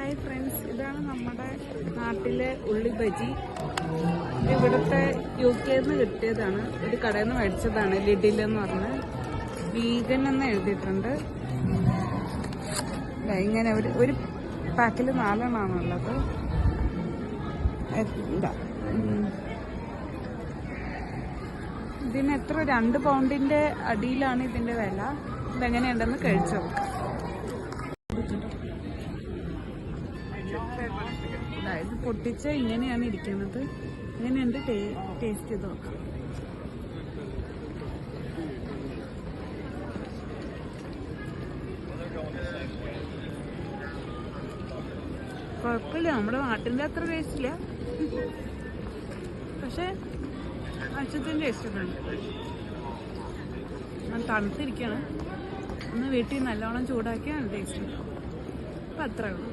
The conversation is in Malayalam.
ഹായ് ഫ്രണ്ട്സ്, ഇതാണ് നമ്മുടെ നാട്ടിലെ ഉള്ളി ബജി. ഇവിടുത്തെ UK-ന്ന് കിട്ടിയതാണ്, ഒരു കടയിൽ നിന്ന് മേടിച്ചതാണ്. ലിഡിൽ എന്ന് പറഞ്ഞ് വീഗൻ എന്ന് എഴുതിയിട്ടുണ്ട്. ഇങ്ങനെ ഒരു പാക്കിൽ 4 എണ്ണമാണുള്ളത്. ഇതിന് എത്ര 2 പൗണ്ടിന്റെ അടിയിലാണ് ഇതിന്റെ വില. ഇതെങ്ങനെയുണ്ടെന്ന് കഴിച്ചു നോക്കാം. ഇത് പൊട്ടിച്ച ഇങ്ങനെയാണ് ഇരിക്കുന്നത്. ഇങ്ങനെയുണ്ട്. ടേസ്റ്റ് ചെയ്ത് നോക്കാം. കുഴപ്പമില്ല, നമ്മുടെ നാട്ടിൻ്റെ അത്ര ടേസ്റ്റില്ല, പക്ഷെ ആവശ്യത്തിന് ടേസ്റ്റ് ഒക്കെ ഉണ്ട്. ഞാൻ തണുത്തിരിക്കുകയാണ്. ഒന്ന് വീട്ടിൽ നല്ലോണം ചൂടാക്കിയാണ് ടേസ്റ്റ്. അപ്പം അത്രേ ഉള്ളൂ.